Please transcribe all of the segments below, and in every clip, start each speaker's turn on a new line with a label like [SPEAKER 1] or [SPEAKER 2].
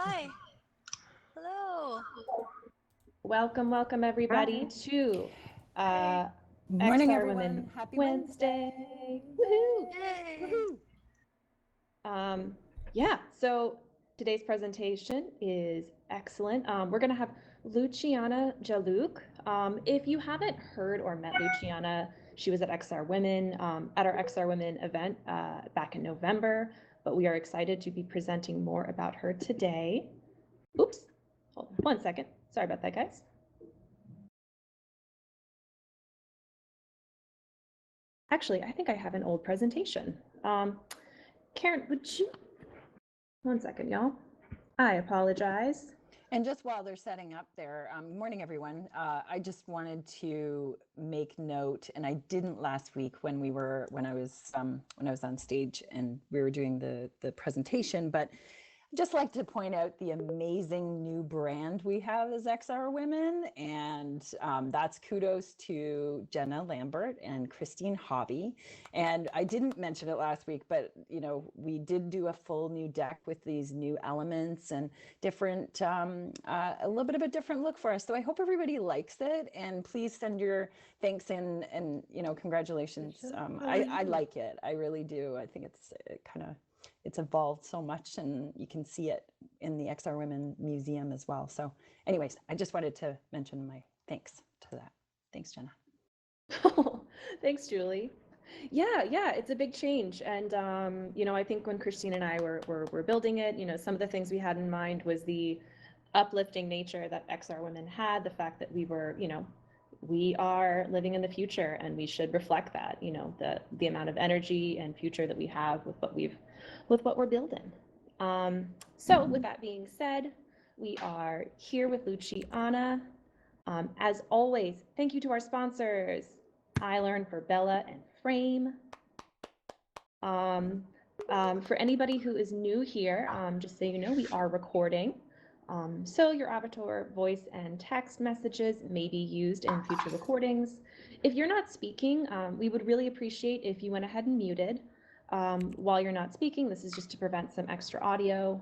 [SPEAKER 1] Hi. Hello.
[SPEAKER 2] Welcome everybody
[SPEAKER 3] Hi.
[SPEAKER 2] to
[SPEAKER 1] Hey.
[SPEAKER 2] uh,
[SPEAKER 3] Good morning,
[SPEAKER 2] XR
[SPEAKER 3] everyone.
[SPEAKER 2] Women
[SPEAKER 3] Happy
[SPEAKER 2] Wednesday.
[SPEAKER 3] Wednesday.
[SPEAKER 2] Woohoo!
[SPEAKER 1] Yay.
[SPEAKER 3] Woohoo.
[SPEAKER 2] Um, yeah, so today's presentation is excellent. We're going to have Luciana Jaalouk. If you haven't heard or met Luciana, she was at XR Women, at our XR Women event back in November, but we are excited to be presenting more about her today. Oops, hold on 1 second. Sorry about that, guys. Actually, I think I have an old presentation. Karen, would you? 1 second, y'all. I apologize.
[SPEAKER 3] And just while they're setting up there, good morning, everyone. I just wanted to make note, and I didn't last week when I was on stage and we were doing the presentation, but just like to point out the amazing new brand we have as XR Women, and that's kudos to Jenna Lambert and Christine Hobby. And I didn't mention it last week, but we did do a full new deck with these new elements and different, a little bit of a different look for us. So I hope everybody likes it, and please send your thanks in and congratulations. I like it. I really do. I think it's evolved so much, and you can see it in the XR Women Museum as well. So anyways, I just wanted to mention my thanks to that. Thanks, Jenna.
[SPEAKER 2] Thanks, Julie. Yeah, it's a big change. And, I think when Christine and I were building it, some of the things we had in mind was the uplifting nature that XR Women had, the fact that we are living in the future and we should reflect that, the amount of energy and future that we have with what we're building. So with that being said, we are here with Luciana. As always, thank you to our sponsors, iLearn for Bella and Frame. For anybody who is new here, just so you know, we are recording. So your avatar voice and text messages may be used in future recordings. If you're not speaking, we would really appreciate if you went ahead and muted while you're not speaking. This is just to prevent some extra audio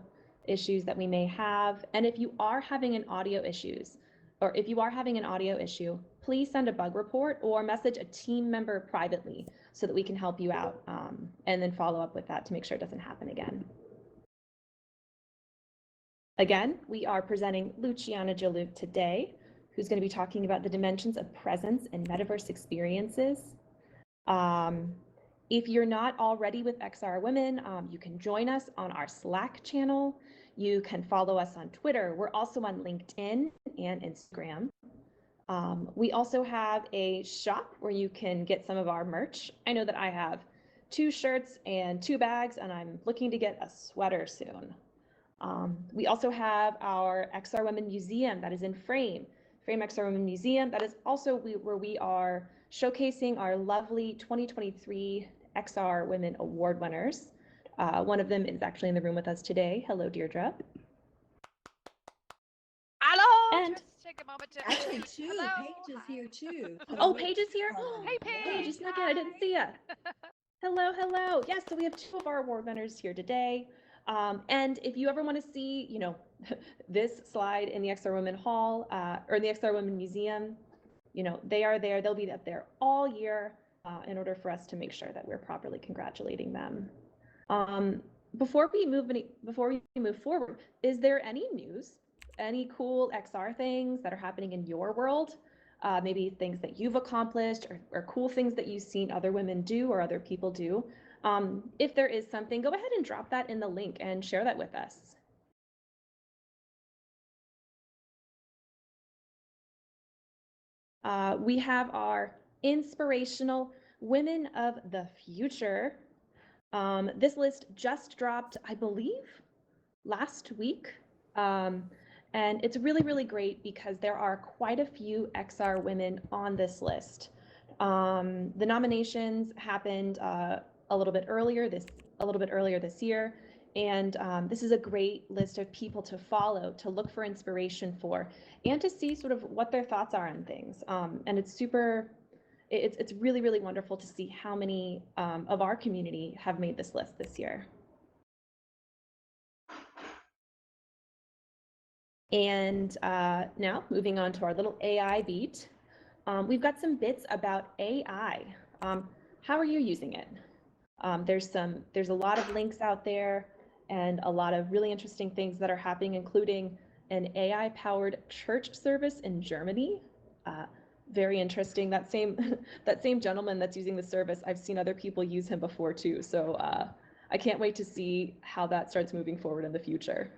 [SPEAKER 2] issues that we may have. And if you are having an audio issue, please send a bug report or message a team member privately so that we can help you out and then follow up with that to make sure it doesn't happen again. Again, we are presenting Luciana Jaalouk today, who's going to be talking about the dimensions of presence and metaverse experiences. If you're not already with XR Women, you can join us on our Slack channel. You can follow us on Twitter. We're also on LinkedIn and Instagram. We also have a shop where you can get some of our merch. I know that I have 2 shirts and 2 bags, and I'm looking to get a sweater soon. We also have our XR Women Museum that is in Frame XR Women Museum. That is also where we are showcasing our lovely 2023 XR Women Award winners. One of them is actually in the room with us today. Hello, Deirdre.
[SPEAKER 1] Hello.
[SPEAKER 2] And
[SPEAKER 1] just take a moment to
[SPEAKER 4] Actually, two.
[SPEAKER 1] Hello.
[SPEAKER 4] Paige is here too.
[SPEAKER 2] oh, Paige is here.
[SPEAKER 1] Hey, Paige.
[SPEAKER 2] Paige, snuck in. I didn't see ya. Hello. Yes, so we have 2 of our award winners here today. And if you ever want to see, this slide in the XR Women Hall or in the XR Women Museum, they are there. They'll be up there all year in order for us to make sure that we're properly congratulating them. Before we move forward, is there any news, any cool XR things that are happening in your world? Maybe things that you've accomplished or cool things that you've seen other women do or other people do. If there is something, go ahead and drop that in the link and share that with us. We have our inspirational Women of the Future. This list just dropped, I believe, last week. And it's really, really great because there are quite a few XR women on this list. The nominations happened a little bit earlier this year, and this is a great list of people to follow, to look for inspiration for, and to see sort of what their thoughts are on things. And it's really, really wonderful to see how many of our community have made this list this year. And now moving on to our little AI beat, we've got some bits about AI. How are you using it? There's a lot of links out there and a lot of really interesting things that are happening, including an AI-powered church service in Germany. Very interesting. That same that same gentleman that's using the service, I've seen other people use him before too. So I can't wait to see how that starts moving forward in the future.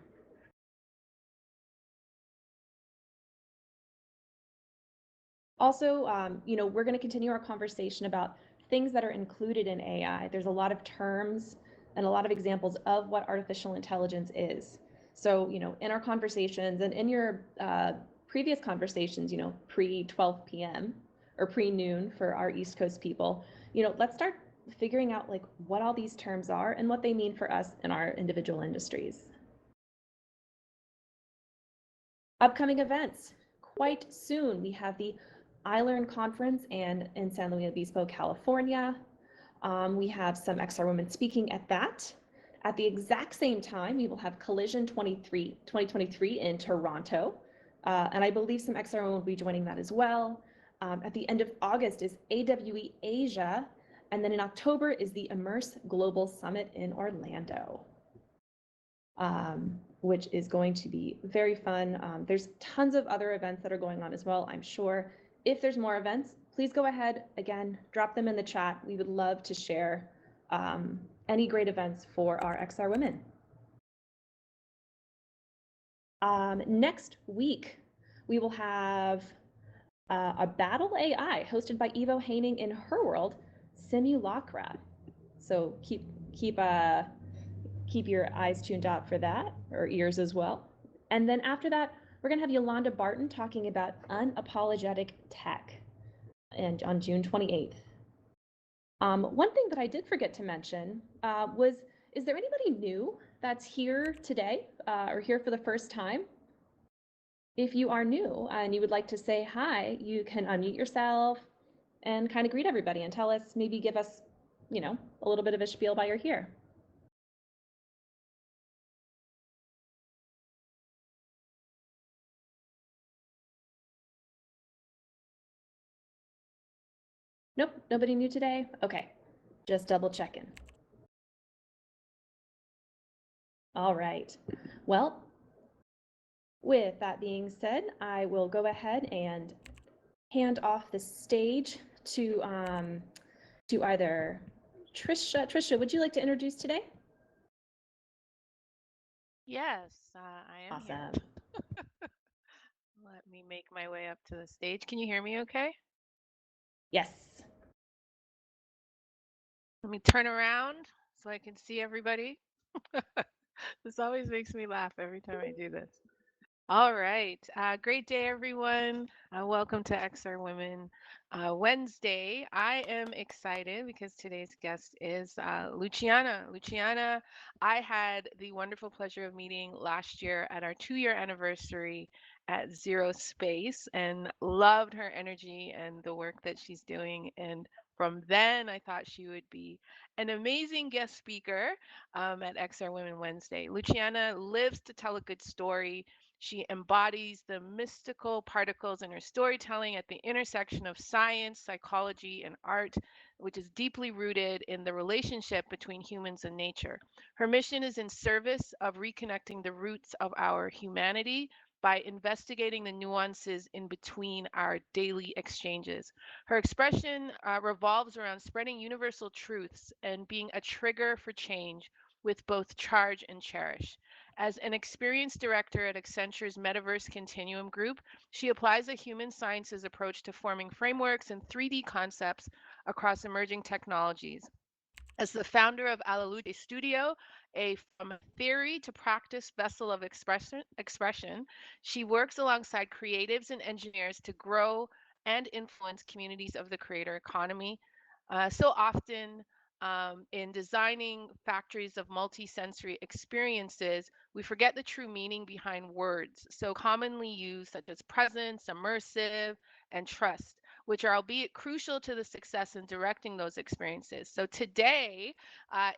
[SPEAKER 2] Also, we're going to continue our conversation about things that are included in AI. There's a lot of terms and a lot of examples of what artificial intelligence is. So, in our conversations and in your previous conversations, pre 12 p.m. or pre noon for our East Coast people, let's start figuring out like what all these terms are and what they mean for us in our individual industries. Upcoming events. Quite soon, we have the iLearn conference in San Luis Obispo, California. We have some XR women speaking at that. At the exact same time, we will have Collision 2023 in Toronto. And I believe some XR women will be joining that as well. At the end of August is AWE Asia. And then in October is the Immerse Global Summit in Orlando. Which is going to be very fun. There's tons of other events that are going on as well, I'm sure. If there's more events, please go ahead, again, drop them in the chat. We would love to share any great events for our XR women. Next week, we will have a Battle AI hosted by Evo Haining in her world, Simulacra. So keep your eyes tuned out for that, or ears as well. And then after that, we're going to have Yolanda Barton talking about unapologetic tech and on June 28th. One thing that I did forget to mention was, is there anybody new that's here today or here for the first time? If you are new and you would like to say hi, you can unmute yourself and kind of greet everybody and tell us, maybe give us, a little bit of a spiel why you're here. Nope, nobody new today? Okay, just double checking. All right, well, with that being said, I will go ahead and hand off the stage to either Trisha. Trisha, would you like to introduce today?
[SPEAKER 1] Yes, I am
[SPEAKER 2] awesome.
[SPEAKER 1] Here. Let me make my way up to the stage. Can you hear me okay?
[SPEAKER 2] Yes.
[SPEAKER 1] Let me turn around so I can see everybody. This always makes me laugh every time I do this. All right. Great day, everyone. Welcome to XR Women Wednesday. I am excited because today's guest is Luciana. Luciana, I had the wonderful pleasure of meeting last year at our 2-year anniversary at Zero Space and loved her energy and the work that she's doing. And from then, I thought she would be an amazing guest speaker at XR Women Wednesday. Luciana lives to tell a good story. She embodies the mystical particles in her storytelling at the intersection of science, psychology, and art, which is deeply rooted in the relationship between humans and nature. Her mission is in service of reconnecting the roots of our humanity by investigating the nuances in between our daily exchanges. Her expression revolves around spreading universal truths and being a trigger for change with both charge and cherish. As an experienced director at Accenture's Metaverse Continuum Group, she applies a human sciences approach to forming frameworks and 3D concepts across emerging technologies. As the founder of Alleluia Studio, a from theory to practice vessel of expression, she works alongside creatives and engineers to grow and influence communities of the creator economy. So often, in designing factories of multisensory experiences, we forget the true meaning behind words, so commonly used, such as presence, immersive, and trust, which are albeit crucial to the success in directing those experiences. So today,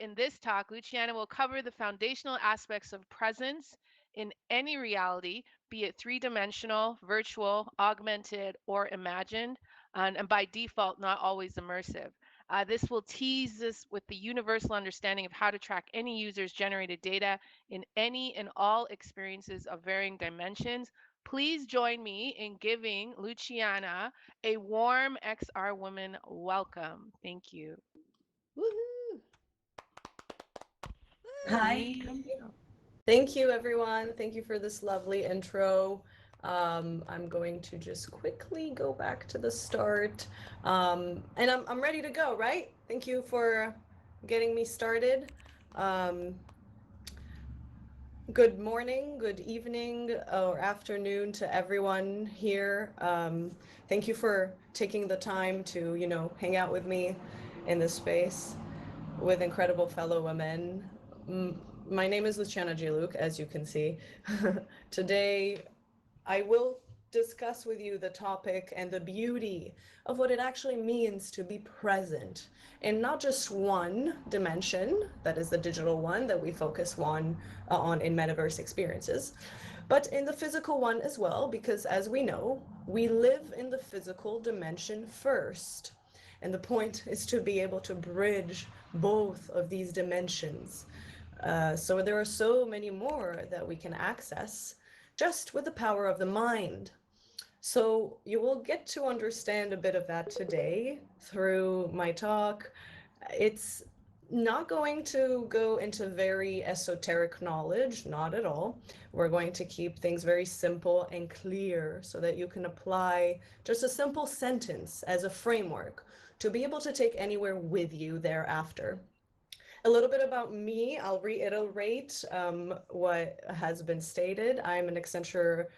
[SPEAKER 1] in this talk, Luciana will cover the foundational aspects of presence in any reality, be it three-dimensional, virtual, augmented, or imagined, and by default, not always immersive. This will tease us with the universal understanding of how to track any user's generated data in any and all experiences of varying dimensions. Please join me in giving Luciana a warm XR Woman welcome. Thank you.
[SPEAKER 2] Woohoo!
[SPEAKER 4] Hi.
[SPEAKER 1] Listo.
[SPEAKER 4] Thank you, everyone. Thank you for this lovely intro. I'm going to just quickly go back to the start. And I'm ready to go, right? Thank you for getting me started. Um, Good morning, good evening, or afternoon to everyone here. Thank you for taking the time to, hang out with me in this space with incredible fellow women. My name is Luciana Jaalouk, as you can see. Today, I will discuss with you the topic and the beauty of what it actually means to be present in not just one dimension, that is the digital one that we focus on in metaverse experiences, but in the physical one as well, because as we know, we live in the physical dimension first. And the point is to be able to bridge both of these dimensions. So there are so many more that we can access just with the power of the mind. So you will get to understand a bit of that today through my talk. It's not going to go into very esoteric knowledge, not at all. We're going to keep things very simple and clear so that you can apply just a simple sentence as a framework to be able to take anywhere with you thereafter. A little bit about me, I'll reiterate what has been stated. I'm an experienced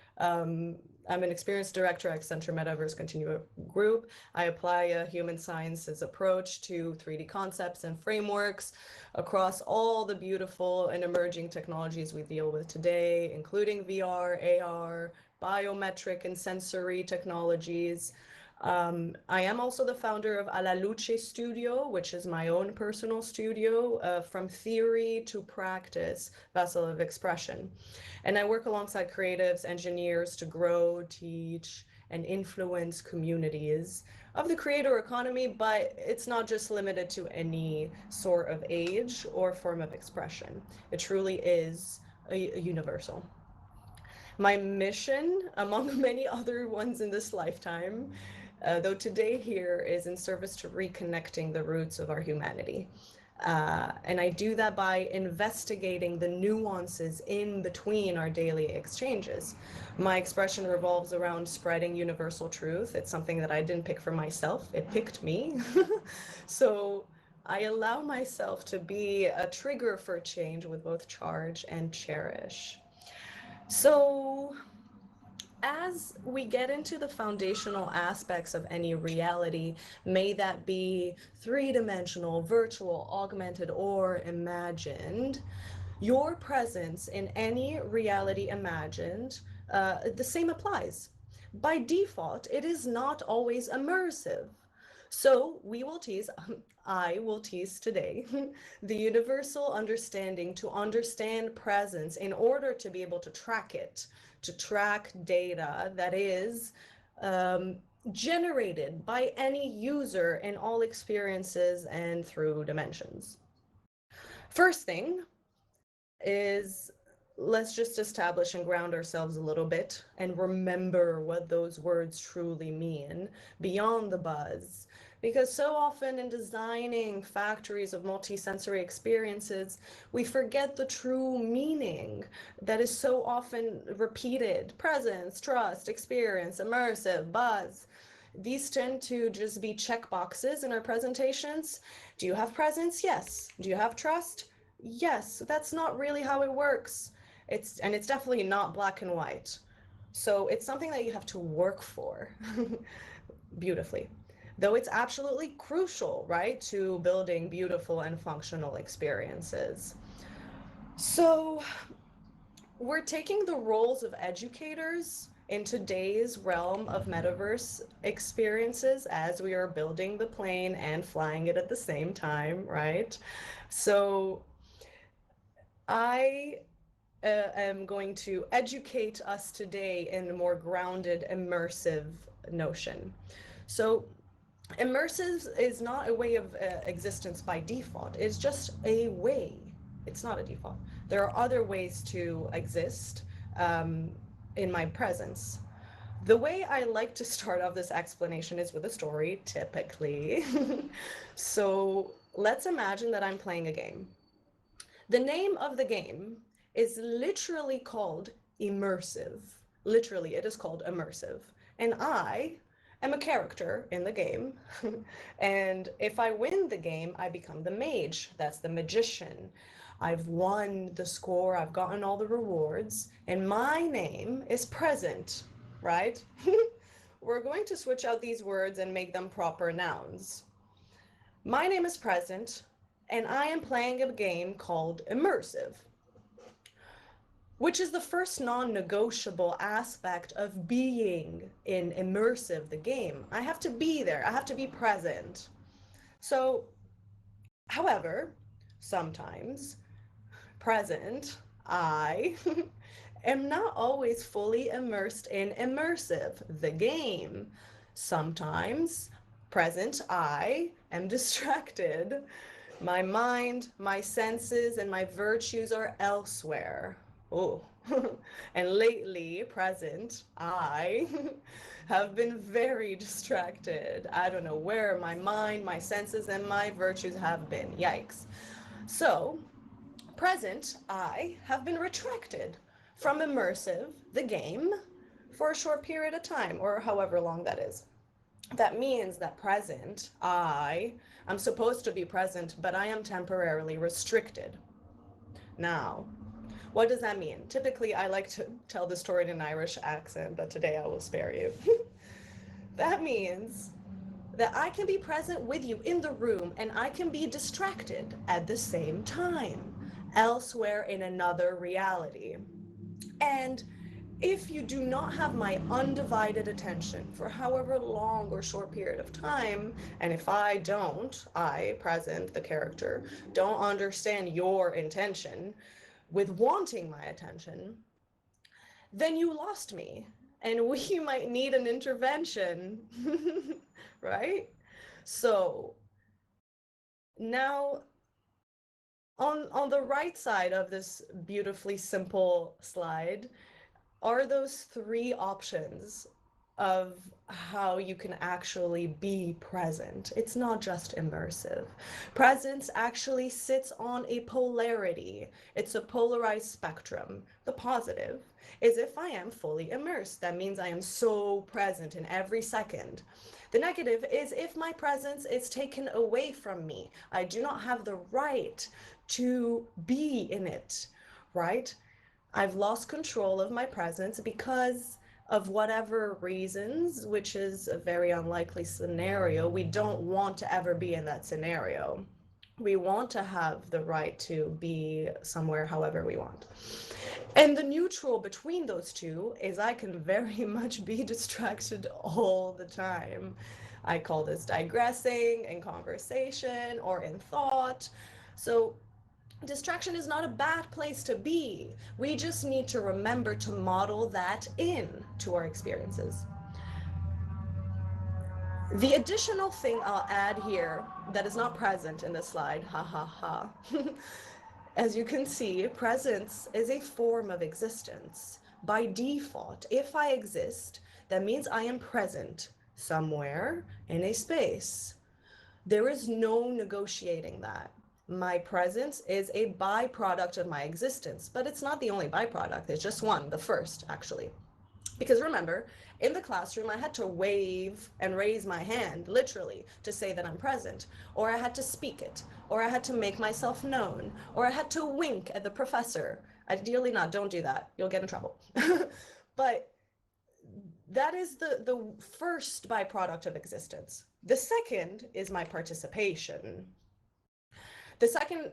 [SPEAKER 4] director at Accenture Metaverse Continuum Group. I apply a human sciences approach to 3D concepts and frameworks across all the beautiful and emerging technologies we deal with today, including VR, AR, biometric and sensory technologies. I am also the founder of Alla Luce Studio, which is my own personal studio, from theory to practice vessel of expression. And I work alongside creatives, engineers to grow, teach, and influence communities of the creator economy, but it's not just limited to any sort of age or form of expression. It truly is a universal. My mission, among many other ones in this lifetime, though today here, is in service to reconnecting the roots of our humanity. And I do that by investigating the nuances in between our daily exchanges. My expression revolves around spreading universal truth. It's something that I didn't pick for myself, it picked me. So I allow myself to be a trigger for change with both charge and cherish. So, as we get into the foundational aspects of any reality, may that be three-dimensional, virtual, augmented, or imagined, your presence in any reality imagined, the same applies. By default, it is not always immersive. So we will tease, I will tease today, the universal understanding to understand presence in order to be able to track it, to track data that is um, generated by any user in all experiences and through dimensions. First thing is, let's just establish and ground ourselves a little bit and remember what those words truly mean beyond the buzz. Because so often in designing factories of multisensory experiences, we forget the true meaning that is so often repeated: presence, trust, experience, immersive, buzz. These tend to just be check boxes in our presentations. Do you have presence? Yes. Do you have trust? Yes. That's not really how it works. It's definitely not black and white. So it's something that you have to work for beautifully. Though it's absolutely crucial, right, to building beautiful and functional experiences. So we're taking the roles of educators in today's realm of metaverse experiences as we are building the plane and flying it at the same time, right? So I am going to educate us today in a more grounded, immersive notion. So, immersive is not a way of existence by default, it's just a way. It's not a default. There are other ways to exist um, in my presence. The way I like to start off this explanation is with a story, typically. So let's imagine that I'm playing a game. The name of the game is literally called immersive. Literally, it is called immersive. And I am a character in the game. And if I win the game, I become the mage. That's the magician. I've won the score, I've gotten all the rewards, and my name is present, right? We're going to switch out these words and make them proper nouns. My name is present, and I am playing a game called immersive, which is the first non-negotiable aspect of being in immersive, the game. I have to be there, I have to be present. So, however, sometimes present, I am not always fully immersed in immersive, the game. Sometimes present, I am distracted. My mind, my senses, and my virtues are elsewhere. Oh, and lately, present, I have been very distracted. I don't know where my mind, my senses, and my virtues have been. Yikes. So, present, I have been retracted from immersive, the game, for a short period of time, or however long that is. That means that present, I'm supposed to be present, but I am temporarily restricted. Now, what does that mean? Typically, I like to tell the story in an Irish accent, but today I will spare you. That means that I can be present with you in the room and I can be distracted at the same time, elsewhere in another reality. And if you do not have my undivided attention for however long or short period of time, and if I, present, the character, don't understand your intention with wanting my attention, then you lost me. And we might need an intervention, right? So now on the right side of this beautifully simple slide are those three options of how you can actually be present. It's not just immersive. Presence actually sits on a polarity. It's a polarized spectrum. The positive is if I am fully immersed. That means I am so present in every second. The negative is if my presence is taken away from me. I do not have the right to be in it, right? I've lost control of my presence because of whatever reasons, which is a very unlikely scenario. We don't want to ever be in that scenario. We want to have the right to be somewhere however we want. And the neutral between those two is I can very much be distracted all the time. I call this digressing in conversation or in thought. So distraction is not a bad place to be. We just need to remember to model that in to our experiences. The additional thing I'll add here that is not present in this slide, ha ha ha. As you can see, presence is a form of existence. By default, if I exist, that means I am present somewhere in a space. There is no negotiating that. My presence is a byproduct of my existence, but it's not the only byproduct. It's just one, the first, actually. Because remember, in the classroom, I had to wave and raise my hand, literally, to say that I'm present. Or I had to speak it. Or I had to make myself known. Or I had to wink at the professor. Ideally not, don't do that. You'll get in trouble. But that is the first byproduct of existence. The second is my participation. The second,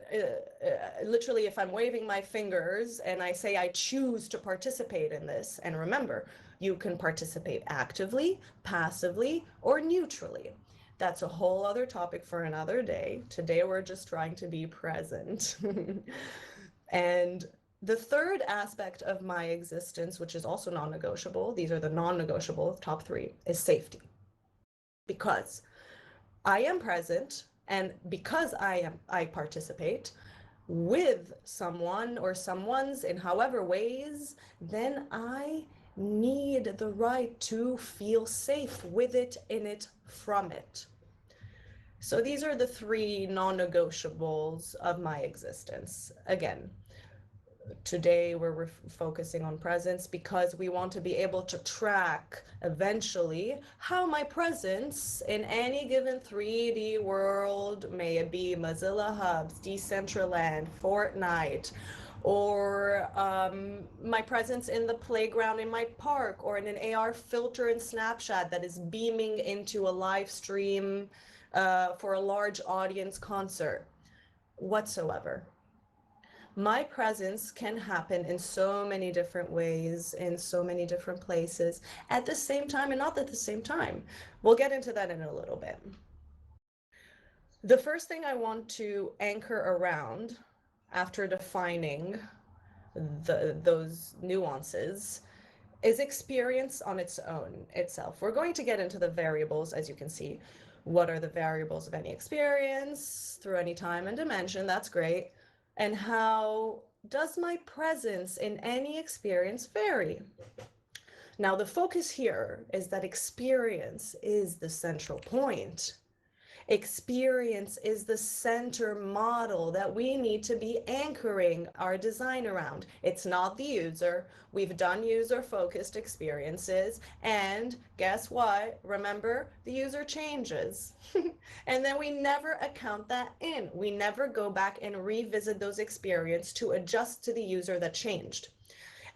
[SPEAKER 4] literally, if I'm waving my fingers and I say I choose to participate in this, and remember, you can participate actively, passively, or neutrally. That's a whole other topic for another day. Today, we're just trying to be present. And The third aspect of my existence, which is also non-negotiable, these are the non-negotiable top three, is safety. Because I am present, and because I participate with someone or someone's in however ways, then I need the right to feel safe with it, in it, from it. So these are the three non-negotiables of my existence. Again, today we're focusing on presence because we want to be able to track eventually how my presence in any given 3D world, may it be Mozilla Hubs, Decentraland, Fortnite, or my presence in the playground in my park, or in an AR filter in Snapchat that is beaming into a live stream for a large audience concert, whatsoever. My presence can happen in so many different ways, in so many different places, at the same time and not at the same time. We'll get into that in a little bit. The first thing I want to anchor around after defining those nuances is experience on its own itself. We're going to get into the variables, as you can see. What are the variables of any experience through any time and dimension? That's great. And how does my presence in any experience vary? Now, the focus here is that experience is the central point. Experience is the center model that we need to be anchoring our design around. It's not the user. We've done user-focused experiences, and guess what? Remember, the user changes. And then we never account that in. We never go back and revisit those experiences to adjust to the user that changed.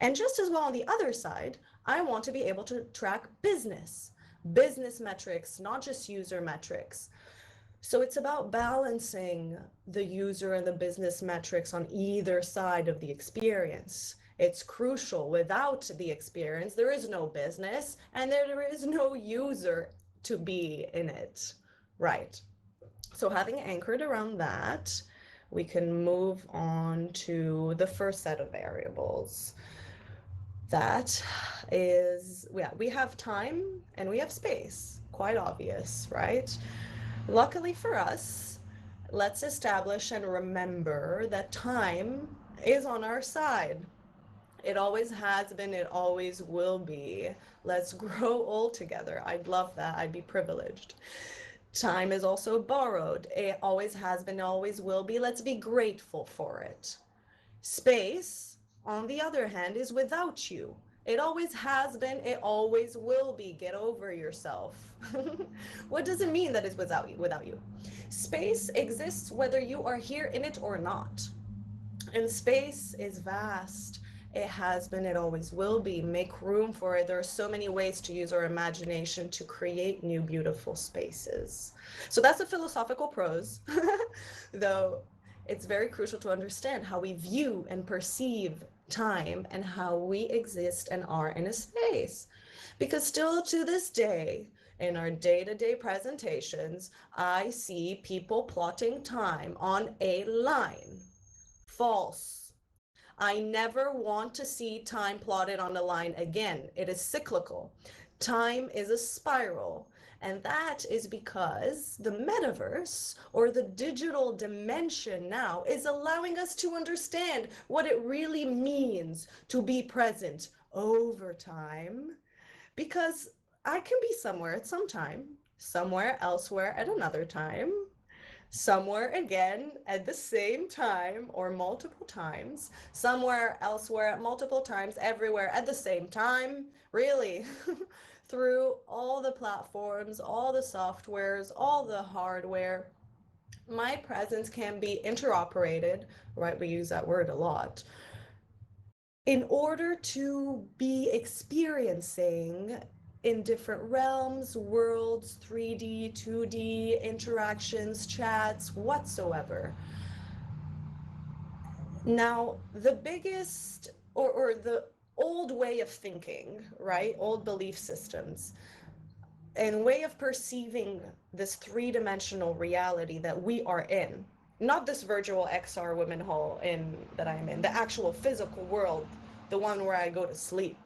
[SPEAKER 4] And just as well on the other side, I want to be able to track business metrics, not just user metrics. So it's about balancing the user and the business metrics on either side of the experience. It's crucial. Without the experience, there is no business and there is no user to be in it. Right. So having anchored around that, we can move on to the first set of variables. That is, yeah, we have time and we have space. Quite obvious, right? Luckily for us, let's establish and remember that time is on our side. It always has been, it always will be. Let's grow old together. I'd love that. I'd be privileged. Time is also borrowed. It always has been, always will be. Let's be grateful for it. Space, on the other hand, is without you. It always has been, it always will be. Get over yourself. What does it mean that it's without you? Space exists whether you are here in it or not. And space is vast. It has been, it always will be. Make room for it. There are so many ways to use our imagination to create new, beautiful spaces. So that's the philosophical prose, though it's very crucial to understand how we view and perceive time and how we exist and are in a space. Because still to this day, in our day-to-day presentations, I see people plotting time on a line. False. I never want to see time plotted on a line again. It is cyclical. Time is a spiral. And that is because the metaverse, or the digital dimension now, is allowing us to understand what it really means to be present over time. Because I can be somewhere at some time, somewhere elsewhere at another time, somewhere again at the same time or multiple times, somewhere elsewhere at multiple times, everywhere at the same time, really, through all the platforms, all the softwares, all the hardware. My presence can be interoperated, right? We use that word a lot. In order to be experiencing in different realms, worlds, 3D, 2D, interactions, chats, whatsoever. Now, the biggest, or the old way of thinking, right? Old belief systems and way of perceiving this three-dimensional reality that we are in not this virtual XR women hall in that I'm in, the actual physical world, the one where I go to sleep.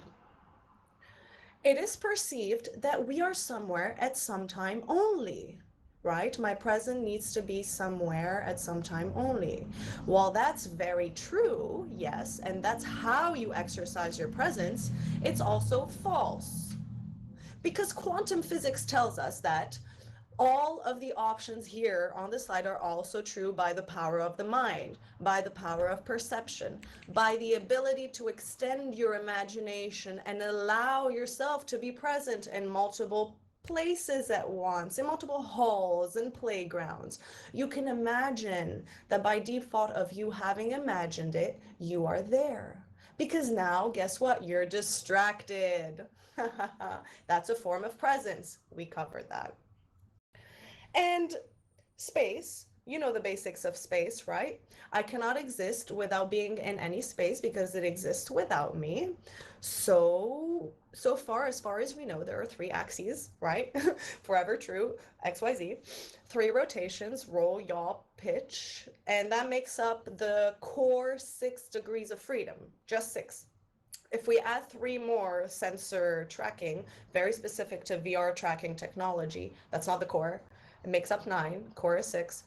[SPEAKER 4] It is perceived that we are somewhere at some time only, right? My present needs to be somewhere at some time only. While that's very true, yes, and that's how you exercise your presence, it's also false. Because quantum physics tells us that all of the options here on the slide are also true by the power of the mind, by the power of perception, by the ability to extend your imagination and allow yourself to be present in multiple places at once, in multiple halls and playgrounds. You can imagine that by default of you having imagined it, you are there. Because now, guess what? You're distracted. That's a form of presence. We covered that. And space, you know the basics of space, right? I cannot exist without being in any space because it exists without me. So far, as far as we know, there are three axes, right? Forever true, XYZ. Three rotations, roll, yaw, pitch. And that makes up the core 6 degrees of freedom, just six. If we add three more sensor tracking, very specific to VR tracking technology, that's not the core. It makes up 9, core is 6.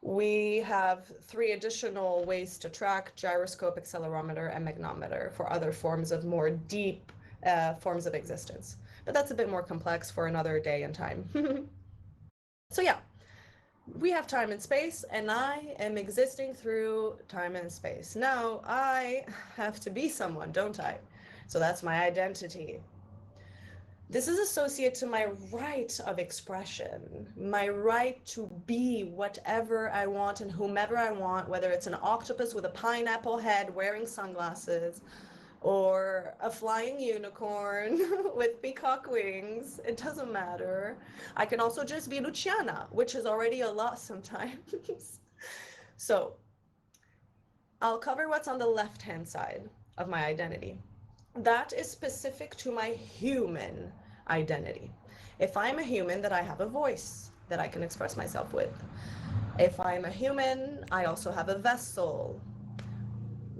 [SPEAKER 4] We have 3 additional ways to track: gyroscope, accelerometer, and magnometer for other forms of more deep forms of existence. But that's a bit more complex for another day and time. So yeah, we have time and space, and I am existing through time and space. Now, I have to be someone, don't I? So that's my identity. This is associated to my right of expression, my right to be whatever I want and whomever I want, whether it's an octopus with a pineapple head wearing sunglasses, or a flying unicorn with peacock wings. It doesn't matter. I can also just be Luciana, which is already a lot sometimes. So I'll cover what's on the left-hand side of my identity. That is specific to my human identity. If I'm a human, that I have a voice that I can express myself with. If I'm a human, I also have a vessel.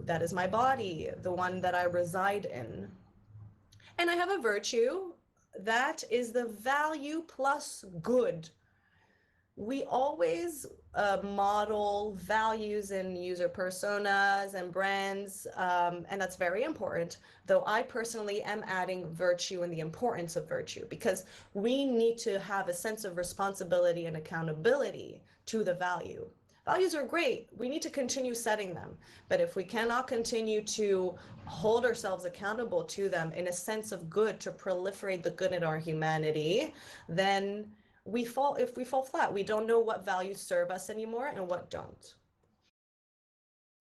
[SPEAKER 4] That is my body, the one that I reside in. And I have a virtue. That is the value plus good. We always model values in user personas and brands, and that's very important, though I personally am adding virtue and the importance of virtue, because we need to have a sense of responsibility and accountability to the value. Values are great. We need to continue setting them. But if we cannot continue to hold ourselves accountable to them in a sense of good to proliferate the good in our humanity, then if we fall flat, we don't know what values serve us anymore and what don't.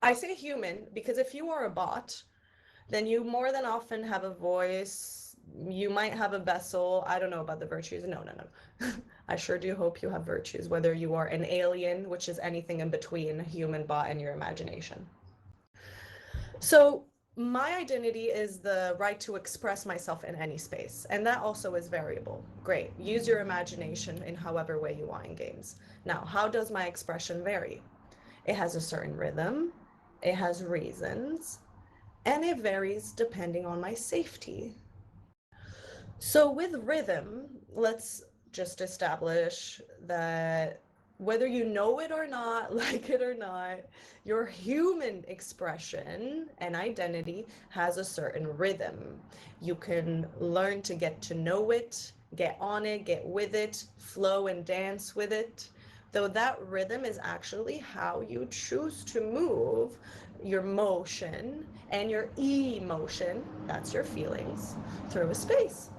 [SPEAKER 4] I say human because if you are a bot, then you more than often have a voice. You might have a vessel. I don't know about the virtues. No. I sure do hope you have virtues, whether you are an alien, which is anything in between human, bot, and your imagination. So my identity is the right to express myself in any space, and that also is variable. Great. Use your imagination in however way you want in games. Now, how does my expression vary? It has a certain rhythm, it has reasons, and it varies depending on my safety. So with rhythm, let's just establish that whether you know it or not, like it or not, your human expression and identity has a certain rhythm. You can learn to get to know it, get on it, get with it, flow and dance with it. Though that rhythm is actually how you choose to move your motion and your emotion, that's your feelings, through a space.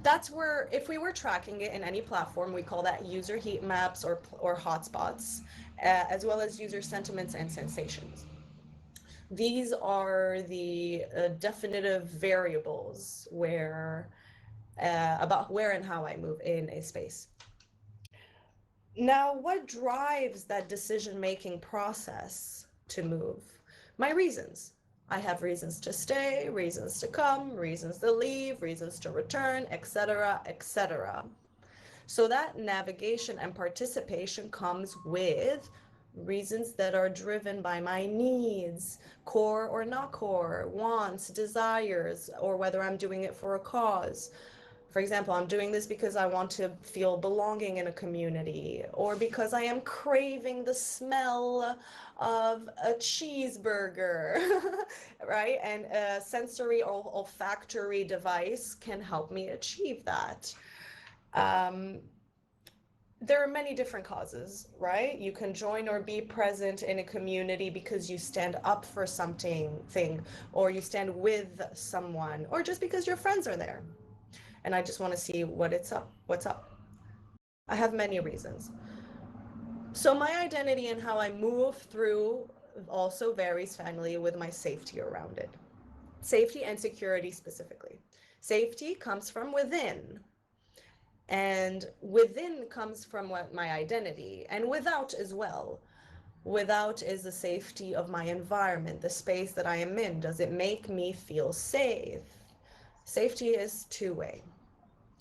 [SPEAKER 4] That's where, if we were tracking it in any platform, we call that user heat maps or hotspots, as well as user sentiments and sensations. These are the definitive variables about where and how I move in a space. Now, what drives that decision-making process to move? My reasons. I have reasons to stay, reasons to come, reasons to leave, reasons to return, etc., etc. So that navigation and participation comes with reasons that are driven by my needs, core or not core, wants, desires, or whether I'm doing it for a cause. For example, I'm doing this because I want to feel belonging in a community, or because I am craving the smell of a cheeseburger, right? And a sensory or olfactory device can help me achieve that. Um, there are many different causes, right? You can join or be present in a community because you stand up for something, or you stand with someone, or just because your friends are there and I just want to see what's up. I have many reasons. So my identity and how I move through also varies finally with my safety around it. Safety and security specifically. Safety comes from within, and within comes from what my identity, and without as well. Without is the safety of my environment, the space that I am in. Does it make me feel safe? Safety is two-way.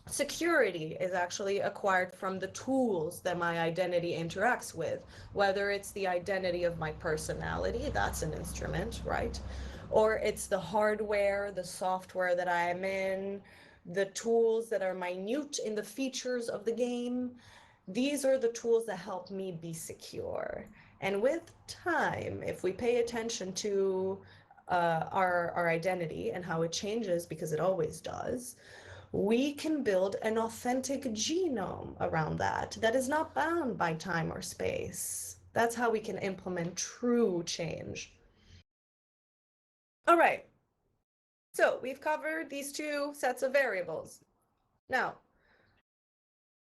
[SPEAKER 4] Security is actually acquired from the tools that my identity interacts with, whether it's the identity of my personality, that's an instrument, right? Or it's the hardware, the software that I am in, the tools that are minute in the features of the game. These are the tools that help me be secure. And with time, if we pay attention to our identity and how it changes, because it always does, we can build an authentic genome around that is not bound by time or space. That's how we can implement true change. All right, so we've covered these two sets of variables. Now,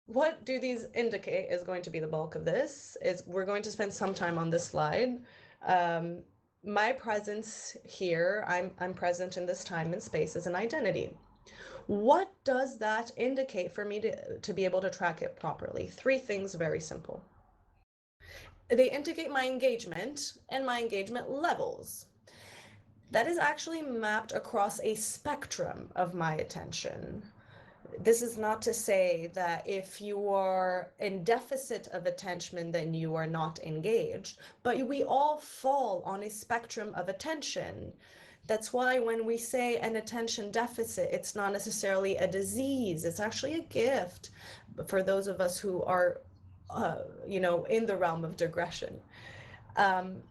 [SPEAKER 4] what do these indicate is going to be the bulk of this. Is we're going to spend some time on this slide. Um, my presence here, I'm present in this time and space as an identity. What does that indicate for me to be able to track it properly? Three things, very simple. They indicate my engagement and my engagement levels. That is actually mapped across a spectrum of my attention. This is not to say that if you are in deficit of attention, then you are not engaged, but we all fall on a spectrum of attention. That's why when we say an attention deficit, it's not necessarily a disease, it's actually a gift for those of us who are, in the realm of digression. Um,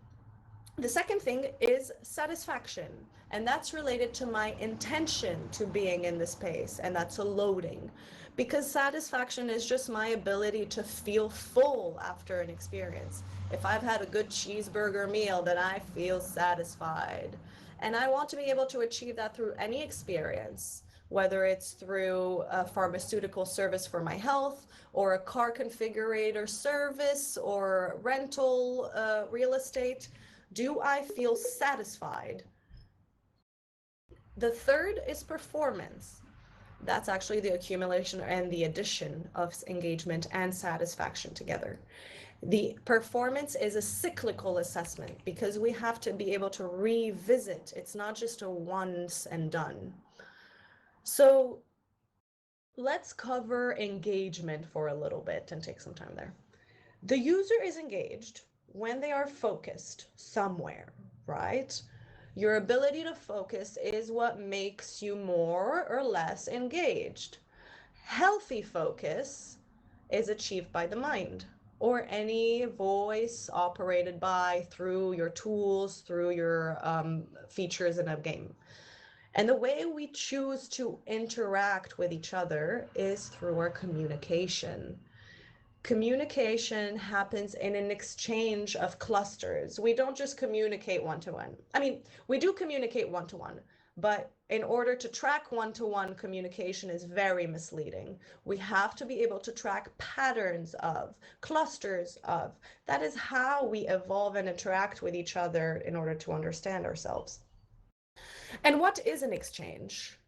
[SPEAKER 4] the second thing is satisfaction, and that's related to my intention to being in the space, and that's a loading. Because satisfaction is just my ability to feel full after an experience. If I've had a good cheeseburger meal, then I feel satisfied. And I want to be able to achieve that through any experience, whether it's through a pharmaceutical service for my health, or a car configurator service, or rental real estate. Do I feel satisfied? The third is performance. That's actually the accumulation and the addition of engagement and satisfaction together. The performance is a cyclical assessment because we have to be able to revisit. It's not just a once and done. So let's cover engagement for a little bit and take some time there. The user is engaged when they are focused somewhere, right? Your ability to focus is what makes you more or less engaged. Healthy focus is achieved by the mind or any voice operated by through your tools, through your features in a game. And the way we choose to interact with each other is through our communication. Communication happens in an exchange of clusters. We don't just communicate one-to-one. I mean, we do communicate one-to-one, but in order to track one-to-one communication is very misleading. We have to be able to track patterns of, clusters of. That is how we evolve and interact with each other in order to understand ourselves. And what is an exchange?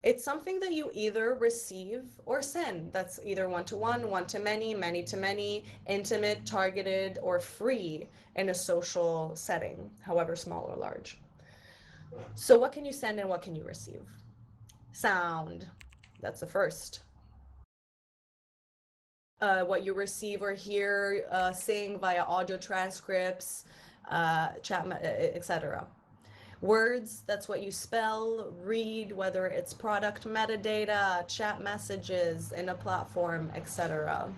[SPEAKER 4] It's something that you either receive or send. That's either one-to-one, one-to-many, many-to-many, intimate, targeted, or free in a social setting, however small or large. So what can you send and what can you receive? Sound, that's the first. what you receive or hear, sing via audio transcripts, chat, etc. Words, that's what you spell, read, whether it's product metadata, chat messages in a platform, etc.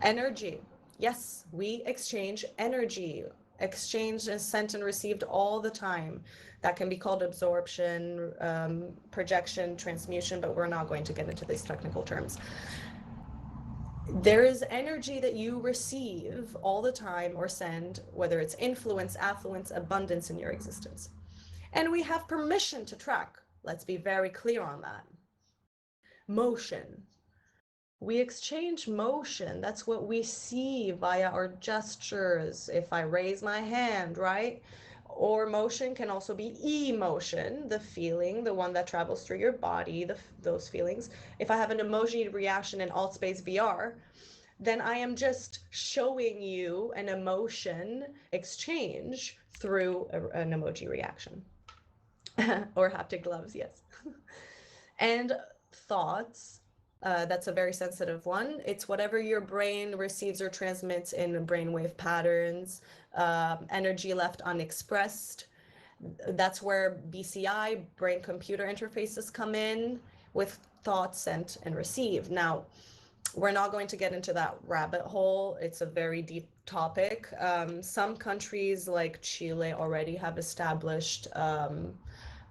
[SPEAKER 4] Energy. Yes, we exchange energy. Exchange is sent and received all the time. That can be called absorption, projection, transmutation, but we're not going to get into these technical terms. There is energy that you receive all the time or send, whether it's influence, affluence, abundance in your existence. And we have permission to track. Let's be very clear on that. Motion. We exchange motion. That's what we see via our gestures. If I raise my hand, right? Or motion can also be emotion, the feeling, the one that travels through your body, those feelings. If I have an emoji reaction in Altspace VR, then I am just showing you an emotion exchange through an emoji reaction. Or haptic gloves, yes. And thoughts, that's a very sensitive one. It's whatever your brain receives or transmits in brainwave patterns, energy left unexpressed. That's where BCI, brain computer interfaces, come in with thoughts sent and received. Now, we're not going to get into that rabbit hole. It's a very deep topic. Some countries like Chile already have established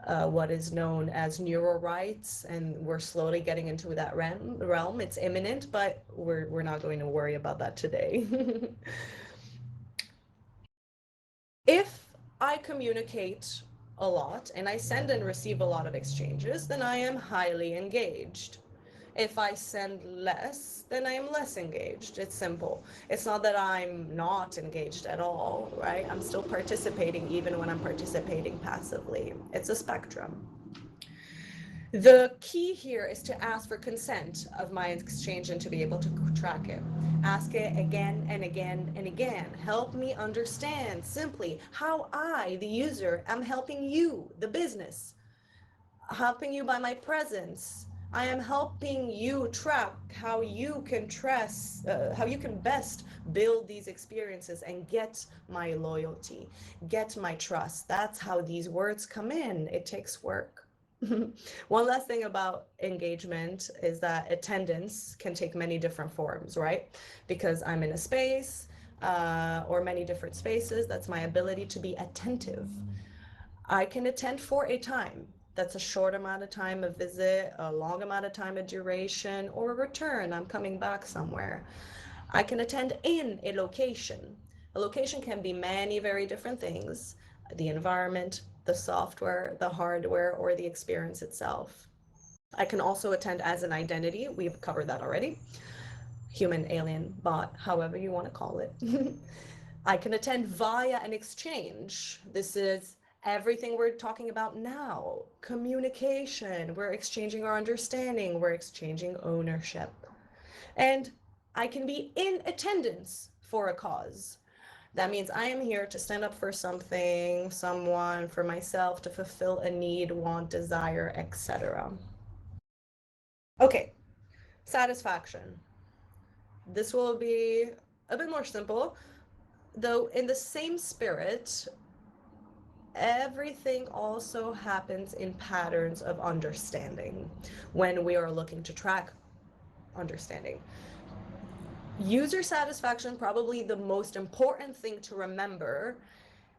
[SPEAKER 4] what is known as neural rights, and we're slowly getting into that realm. It's imminent, but we're not going to worry about that today. If I communicate a lot and I send and receive a lot of exchanges, then I am highly engaged. If I send less, then I am less engaged. It's simple. It's not that I'm not engaged at all, right? I'm still participating even when I'm participating passively. It's a spectrum. The key here is to ask for consent of my exchange and to be able to track it. Ask it again and again and again. Help me understand simply how I, the user, am helping you, the business, helping you by my presence. I am helping you track how you can trust, how you can best build these experiences and get my loyalty, get my trust. That's how these words come in. It takes work. One last thing about engagement is that attendance can take many different forms, right? Because I'm in a space or many different spaces. That's my ability to be attentive. I can attend for a time. That's a short amount of time, a visit, a long amount of time, a duration, or a return. I'm coming back somewhere. I can attend in a location. A location can be many very different things: the environment, the software, the hardware, or the experience itself. I can also attend as an identity. We've covered that already. Human, alien, bot, however you want to call it. I can attend via an exchange. This is everything we're talking about now. Communication. We're exchanging our understanding. We're exchanging ownership. And I can be in attendance for a cause. That means I am here to stand up for something, someone, for myself, to fulfill a need, want, desire, etc. Okay, satisfaction. This will be a bit more simple, though in the same spirit, everything also happens in patterns of understanding when we are looking to track understanding. User satisfaction, probably the most important thing to remember,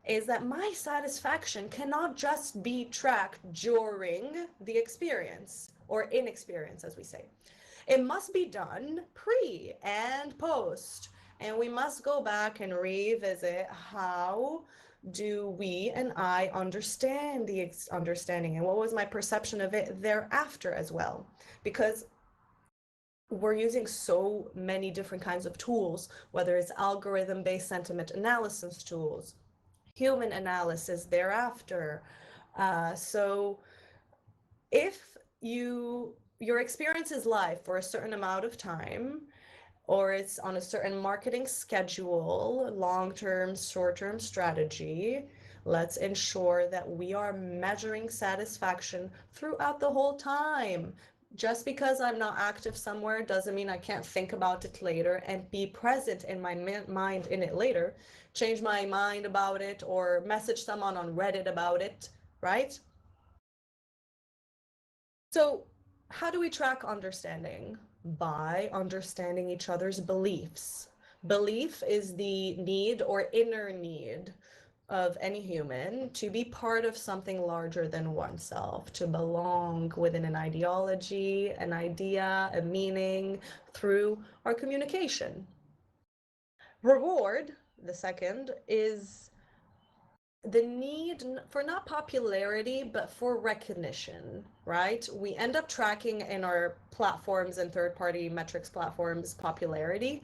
[SPEAKER 4] is that my satisfaction cannot just be tracked during the experience or in experience, as we say. It must be done pre and post, and we must go back and revisit how do we and I understand the understanding, and what was my perception of it thereafter as well, because we're using so many different kinds of tools, whether it's algorithm-based sentiment analysis tools, human analysis thereafter. So if your experience is live for a certain amount of time, or it's on a certain marketing schedule, long-term, short-term strategy, let's ensure that we are measuring satisfaction throughout the whole time. Just because I'm not active somewhere doesn't mean I can't think about it later and be present in my mind in it later, change my mind about it, or message someone on Reddit about it, right? So, how do we track understanding? By understanding each other's beliefs. Belief is the need or inner need of any human to be part of something larger than oneself, to belong within an ideology, an idea, a meaning through our communication. Reward, the second, is the need for not popularity, but for recognition, right? We end up tracking in our platforms and third-party metrics platforms popularity.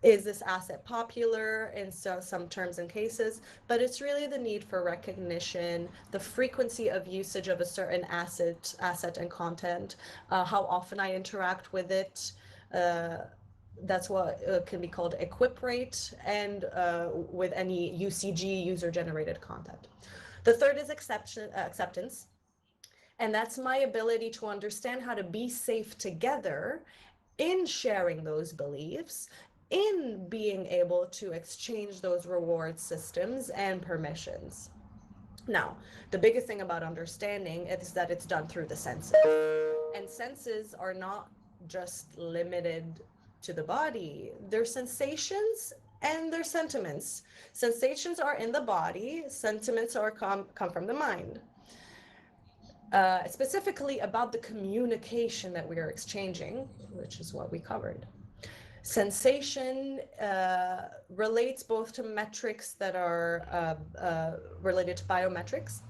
[SPEAKER 4] Is this asset popular in some terms and cases? But it's really the need for recognition, the frequency of usage of a certain asset and content, how often I interact with it. That's what can be called equip rate, and with any UCG, user generated content. The third is acceptance. And that's my ability to understand how to be safe together in sharing those beliefs, in being able to exchange those reward systems and permissions. Now, the biggest thing about understanding is that it's done through the senses. And senses are not just limited to the body, they're sensations and they're sentiments. Sensations are in the body, sentiments are come from the mind. Specifically about the communication that we are exchanging, which is what we covered. Sensation relates both to metrics that are related to biometrics,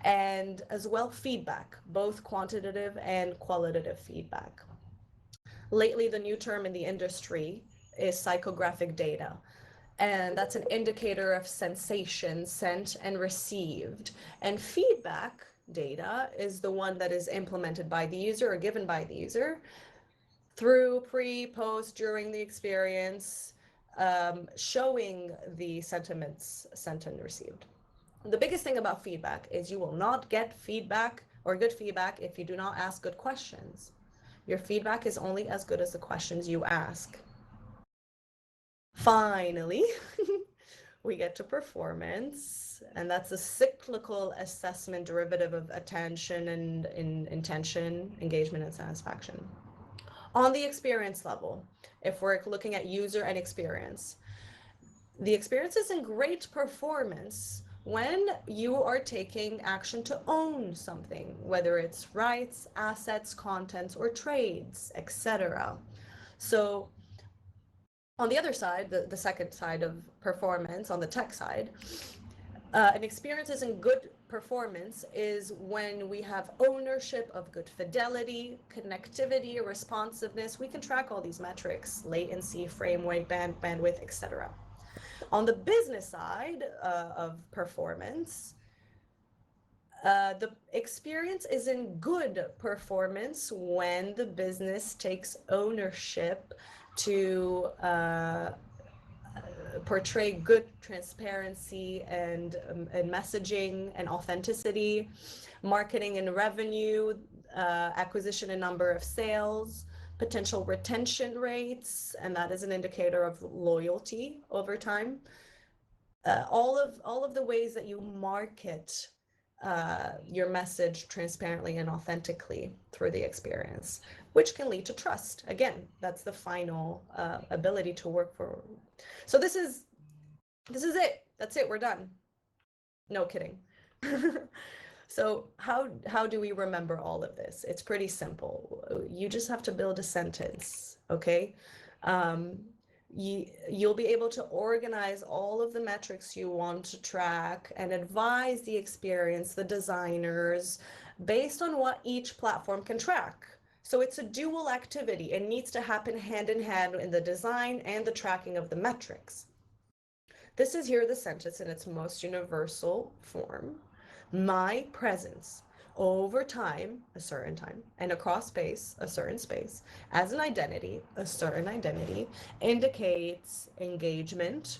[SPEAKER 4] and as well feedback, both quantitative and qualitative feedback. Lately, the new term in the industry is psychographic data, and that's an indicator of sensation sent and received. And feedback data is the one that is implemented by the user or given by the user through pre, post, during the experience, showing the sentiments sent and received. The biggest thing about feedback is you will not get feedback or good feedback if you do not ask good questions. Your feedback is only as good as the questions you ask. Finally, we get to performance, and that's a cyclical assessment derivative of attention and intention, engagement, and satisfaction. On the experience level, if we're looking at user and experience, the experience is in great performance when you are taking action to own something, whether it's rights, assets, contents, or trades, etc. So on the other side, the second side of performance, on the tech side, an experience is in good performance is when we have ownership of good fidelity, connectivity, responsiveness. We can track all these metrics, latency, frame rate, bandwidth, etc. On the business side of performance, the experience is in good performance when the business takes ownership to portray good transparency and messaging and authenticity, marketing and revenue, acquisition and number of sales, potential retention rates, and that is an indicator of loyalty over time. All of the ways that you market your message transparently and authentically through the experience, which can lead to trust. Again, that's the final ability to work for. So this is it. That's it. We're done. No kidding. So how do we remember all of this? It's pretty simple. You just have to build a sentence, okay? You'll be able to organize all of the metrics you want to track and advise the experience, the designers, based on what each platform can track. So it's a dual activity. It needs to happen hand in hand in the design and the tracking of the metrics. This is here the sentence in its most universal form. My presence over time, a certain time, and across space, a certain space, as an identity, a certain identity, indicates engagement,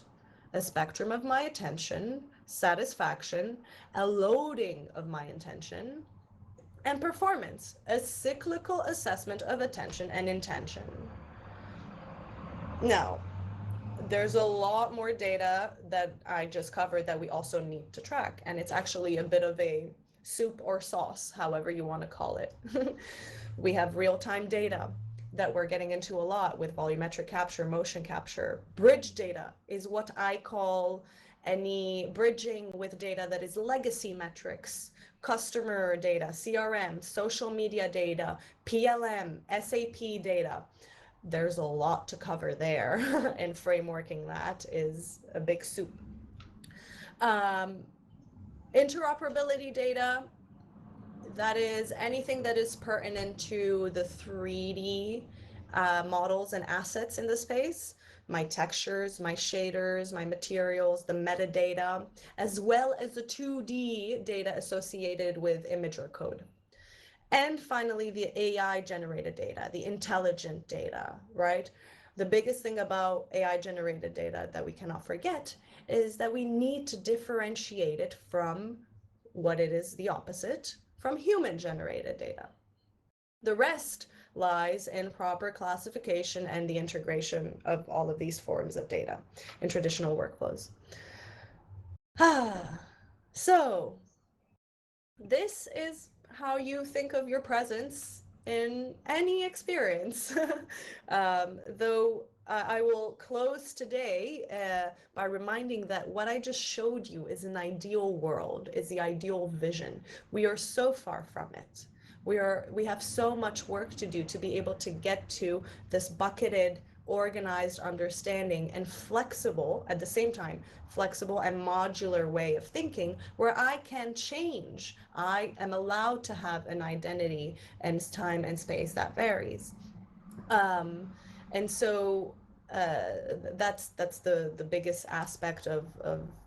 [SPEAKER 4] a spectrum of my attention, satisfaction, a loading of my intention, and performance, a cyclical assessment of attention and intention. Now, there's a lot more data that I just covered that we also need to track, and it's actually a bit of a soup or sauce, however you want to call it. We have real-time data that we're getting into a lot with volumetric capture, motion capture. Bridge data is what I call any bridging with data that is legacy metrics, customer data, CRM, social media data, PLM, SAP data. There's a lot to cover there, and frameworking that is a big soup. Um, Interoperability data, that is anything that is pertinent to the 3D models and assets in the space, my textures, my shaders, my materials, the metadata, as well as the 2D data associated with imager code. And finally, the AI generated data, the intelligent data, right? The biggest thing about AI generated data that we cannot forget is that we need to differentiate it from what it is the opposite, from human generated data. The rest lies in proper classification and the integration of all of these forms of data in traditional workflows. So, this is how you think of your presence in any experience. Though I will close today by reminding that what I just showed you is an ideal world, is the ideal vision. We are so far from it. We have so much work to do to be able to get to this bucketed, organized understanding and flexible at the same time, flexible and modular way of thinking where I can change. I am allowed to have an identity and time and space that varies. Um, and so that's the biggest aspect of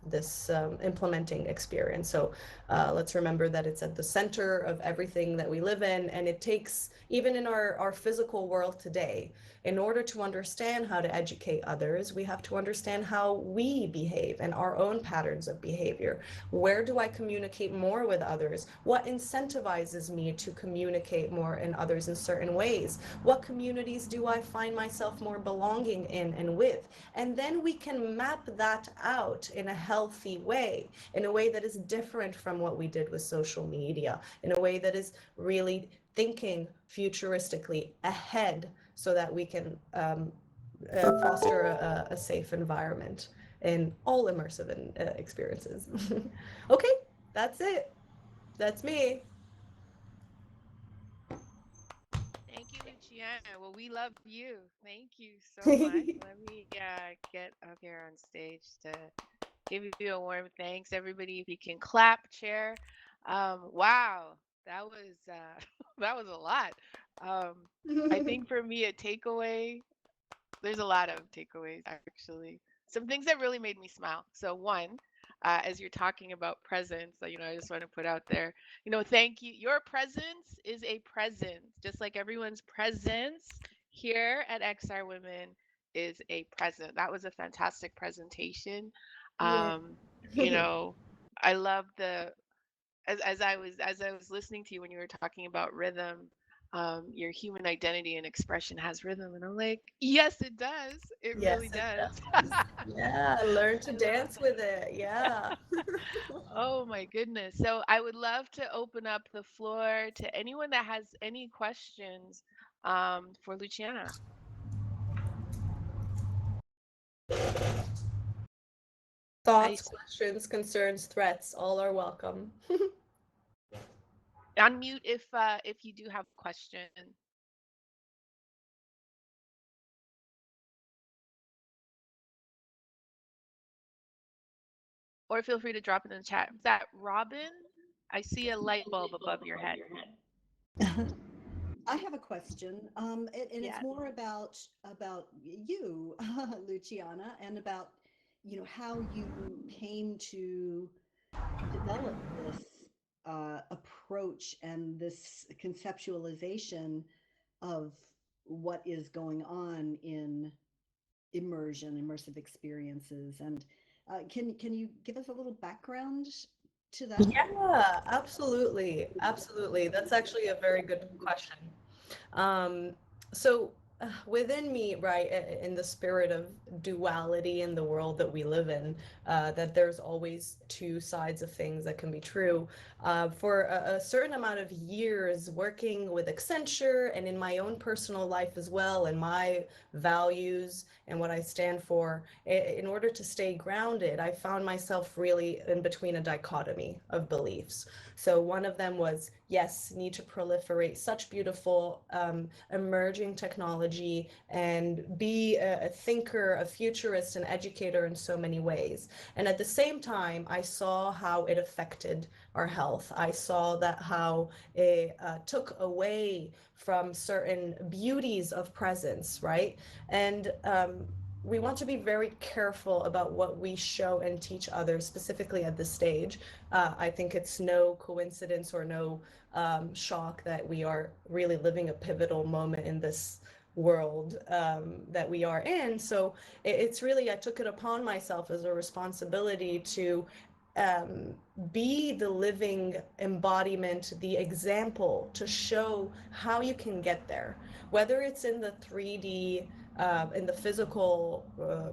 [SPEAKER 4] this implementing experience. So let's remember that it's at the center of everything that we live in, and it takes, even in our physical world today, in order to understand how to educate others, we have to understand how we behave and our own patterns of behavior. Where do I communicate more with others? What incentivizes me to communicate more in others in certain ways? What communities do I find myself more belonging in and with? And then we can map that out in a healthy way, in a way that is different from what we did with social media, in a way that is really thinking futuristically ahead so that we can foster a safe environment in all immersive experiences. Okay, that's it. That's me.
[SPEAKER 1] Thank you, Luciana. Well, we love you. Thank you so much. Let me get up here on stage to give you a warm thanks. Everybody, if you can clap, chair. Wow, that was that was a lot. Um, I think for me, a takeaway, there's a lot of takeaways actually. Some things that really made me smile. So one, as you're talking about presence, I just want to put out there, thank you. Your presence is a presence, just like everyone's presence here at XR Women is a present. That was a fantastic presentation.
[SPEAKER 4] Yeah.
[SPEAKER 1] Um, you know, I love the as I was listening to you when you were talking about rhythm, your human identity and expression has rhythm, and I'm like, yes, it does. It
[SPEAKER 4] Yes,
[SPEAKER 1] really
[SPEAKER 4] it
[SPEAKER 1] does.
[SPEAKER 4] does. Yeah, learn to
[SPEAKER 1] I love.
[SPEAKER 4] dance with it. Yeah.
[SPEAKER 1] Oh my goodness. So I would love to open up the floor to anyone that has any questions for Luciana. I
[SPEAKER 4] Thoughts,
[SPEAKER 1] s-
[SPEAKER 4] questions, concerns, threats, all are welcome.
[SPEAKER 1] unmute if you do have a question, or feel free to drop it in the chat. Is that Robin? I see a light bulb above your head.
[SPEAKER 5] I have a question, and it's
[SPEAKER 1] Yes.
[SPEAKER 5] more about you, Luciana, and about how you came to develop this approach and this conceptualization of what is going on in immersive experiences. And can you give us a little background to that?
[SPEAKER 4] Yeah, absolutely. Absolutely. That's actually a very good question. Um, so within me, right, in the spirit of duality in the world that we live in, that there's always two sides of things that can be true. For a certain amount of years working with Accenture and in my own personal life as well, and my values and what I stand for, in order to stay grounded, I found myself really in between a dichotomy of beliefs. So one of them was, yes, need to proliferate such beautiful emerging technology and be a thinker, a futurist, an educator in so many ways. And at the same time, I saw how it affected our health. I saw that how it took away from certain beauties of presence, right? And we want to be very careful about what we show and teach others, specifically at this stage. I think it's no coincidence or no shock that we are really living a pivotal moment in this world that we are in. So it's really, I took it upon myself as a responsibility to um, be the living embodiment, the example to show how you can get there, whether it's in the 3D, in the physical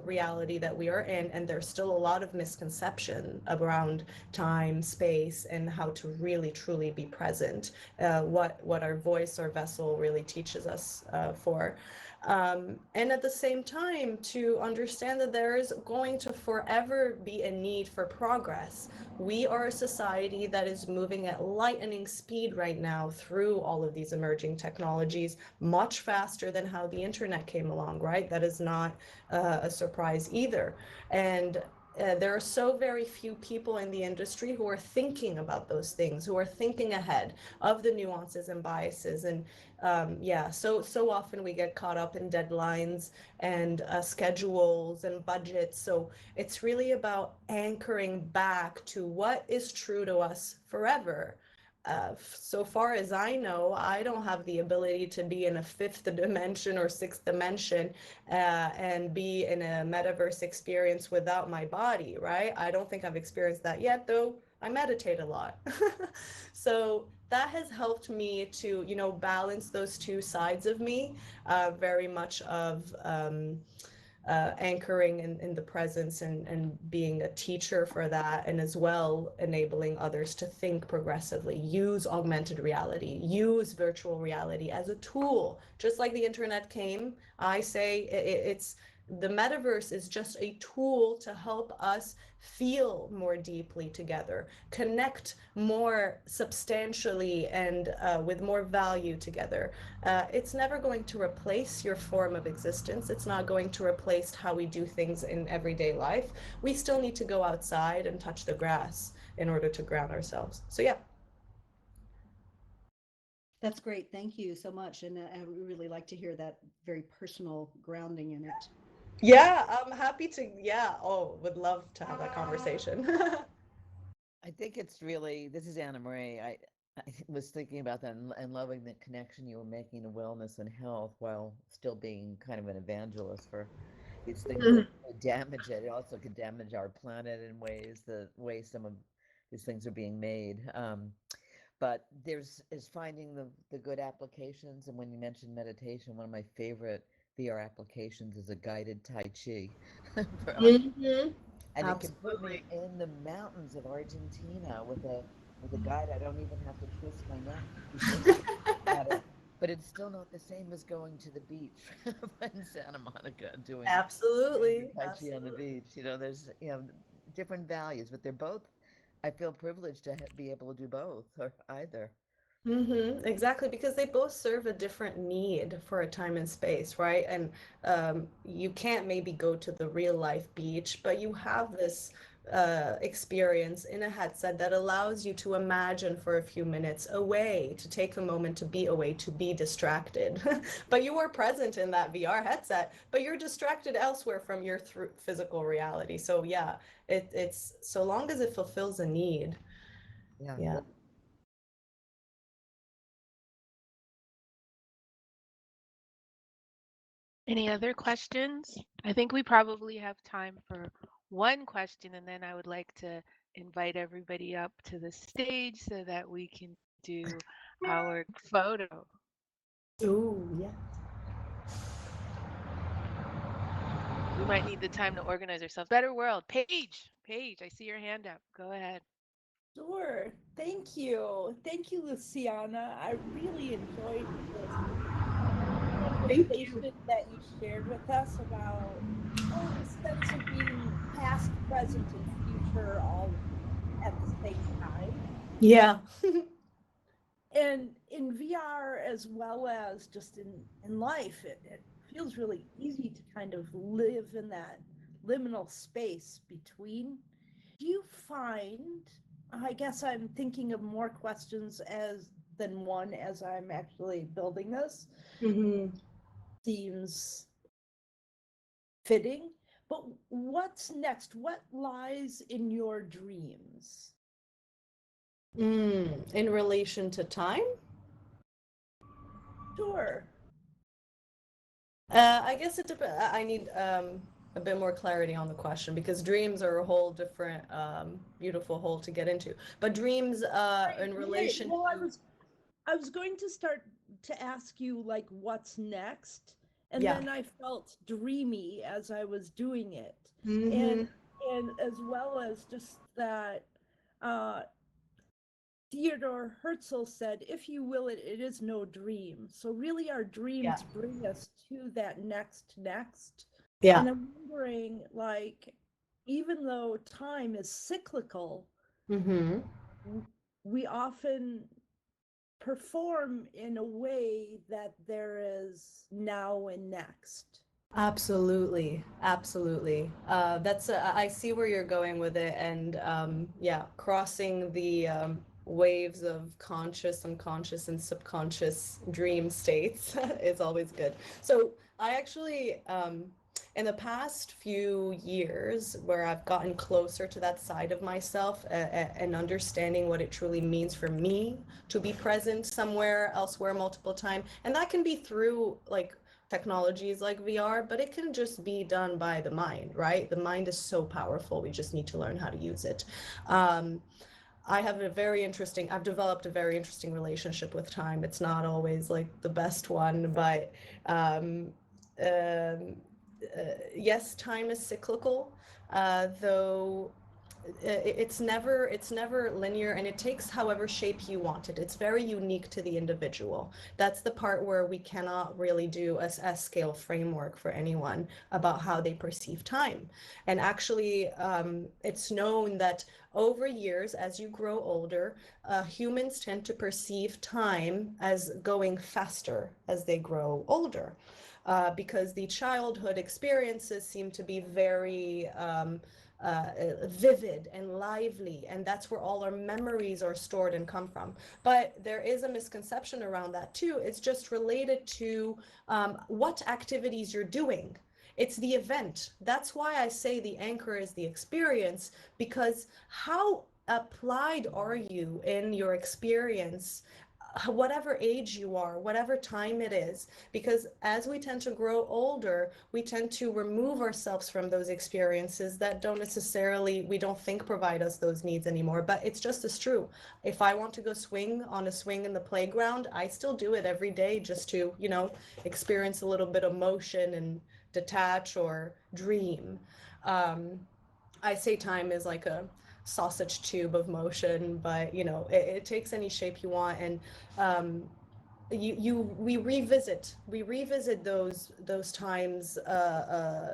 [SPEAKER 4] reality that we are in, and there's still a lot of misconception around time, space, and how to really truly be present. What our voice or vessel really teaches us for. And at the same time, to understand that there is going to forever be a need for progress. We are a society that is moving at lightning speed right now through all of these emerging technologies, much faster than how the internet came along, right? That is not a surprise either. And there are so very few people in the industry who are thinking about those things, who are thinking ahead of the nuances and biases. And yeah, so often we get caught up in deadlines and schedules and budgets. So it's really about anchoring back to what is true to us forever. So far as I know, I don't have the ability to be in a fifth dimension or sixth dimension and be in a metaverse experience without my body, right? I don't think I've experienced that yet, though I meditate a lot. So that has helped me to, balance those two sides of me, very much of anchoring in the presence and being a teacher for that, and as well enabling others to think progressively, use augmented reality, use virtual reality as a tool. Just like the internet came, I say it's the metaverse is just a tool to help us feel more deeply together, connect more substantially and with more value together. It's never going to replace your form of existence. It's not going to replace how we do things in everyday life. We still need to go outside and touch the grass in order to ground ourselves. So, yeah.
[SPEAKER 5] That's great. Thank you so much. And I would really like to hear that very personal grounding in it.
[SPEAKER 4] Yeah, I'm happy to. Yeah. Oh, would love to have that conversation.
[SPEAKER 6] I think it's really, this is Anna Marie. I was thinking about that and loving the connection you were making to wellness and health while still being kind of an evangelist for these things that could damage it. It also could damage our planet in ways, the way some of these things are being made. But there's is finding the good applications. And when you mentioned meditation, one of my favorite VR applications is a guided Tai Chi. for
[SPEAKER 4] Hmm.
[SPEAKER 6] and it can put me
[SPEAKER 4] Absolutely.
[SPEAKER 6] in the mountains of Argentina with a guide. I don't even have to twist my neck before looking at it. But it's still not the same as going to the beach in Santa Monica doing
[SPEAKER 4] Absolutely.
[SPEAKER 6] your Tai Chi on the
[SPEAKER 4] Absolutely.
[SPEAKER 6] beach. There's different values, but they're both. I feel privileged to be able to do both or either.
[SPEAKER 4] Exactly, because they both serve a different need for a time and space, right? And you can't maybe go to the real life beach, but you have this experience in a headset that allows you to imagine for a few minutes away, to take a moment to be away, to be distracted. But you are present in that VR headset, but you're distracted elsewhere from your physical reality. So yeah, it's so long as it fulfills a need.
[SPEAKER 6] Yeah.
[SPEAKER 4] Yeah.
[SPEAKER 1] Any other questions? I think we probably have time for one question, and then I would like to invite everybody up to the stage so that we can do our photo.
[SPEAKER 4] Ooh, yeah.
[SPEAKER 1] We might need the time to organize ourselves. Better world. Paige, I see your hand up. Go ahead.
[SPEAKER 7] Sure. Thank you. Thank you, Luciana. I really enjoyed this
[SPEAKER 4] Thank you.
[SPEAKER 7] conversation that you shared with us about the sense of being past, present, and future all at the same time.
[SPEAKER 4] Yeah.
[SPEAKER 7] And in VR as well as just in life, it feels really easy to kind of live in that liminal space between. Do you find, I guess I'm thinking of more questions as than one as I'm actually building this,
[SPEAKER 4] Mm-hmm.
[SPEAKER 7] seems fitting, but what's next? What lies in your dreams?
[SPEAKER 4] In relation to time?
[SPEAKER 7] Sure.
[SPEAKER 4] I guess it depends. I need a bit more clarity on the question because dreams are a whole different, beautiful hole to get into. But dreams, in relation
[SPEAKER 7] Well,
[SPEAKER 4] to,
[SPEAKER 7] I was going to start to ask you like what's next, and
[SPEAKER 4] yeah.
[SPEAKER 7] then I felt dreamy as I was doing it.
[SPEAKER 4] Mm-hmm.
[SPEAKER 7] And as well as just that uh Theodore Herzl said, if you will it, it is no dream. So really our
[SPEAKER 4] Yeah.
[SPEAKER 7] dreams bring us to that next.
[SPEAKER 4] Yeah.
[SPEAKER 7] And I'm wondering, like, even though time is cyclical,
[SPEAKER 4] Mm-hmm.
[SPEAKER 7] we often perform in a way that there is now and next.
[SPEAKER 4] Absolutely, absolutely. That's I see where you're going with it, and yeah, crossing the waves of conscious, unconscious, and subconscious dream states is always good. So I actually, in the past few years, where I've gotten closer to that side of myself and understanding what it truly means for me to be present somewhere elsewhere multiple times, and that can be through like technologies like VR, but it can just be done by the mind, right? The mind is so powerful. We just need to learn how to use it. Um, I've developed a very interesting relationship with time. It's not always like the best one, but um, um, yes, time is cyclical, though it's never linear, and it takes however shape you want it. It's very unique to the individual. That's the part where we cannot really do a scale framework for anyone about how they perceive time. And actually, it's known that over years, as you grow older, humans tend to perceive time as going faster as they grow older, because the childhood experiences seem to be very vivid and lively, and that's where all our memories are stored and come from. But there is a misconception around that too. It's just related to what activities you're doing. It's the event. That's why I say the anchor is the experience, because how applied are you in your experience, whatever age you are, whatever time it is, because as we tend to grow older, we tend to remove ourselves from those experiences that don't necessarily, we don't think provide us those needs anymore. But it's just as true. If I want to go swing on a swing in the playground, I still do it every day just to, experience a little bit of motion and detach or dream. Um, I say time is like a sausage tube of motion, but it takes any shape you want, and um, we revisit those times,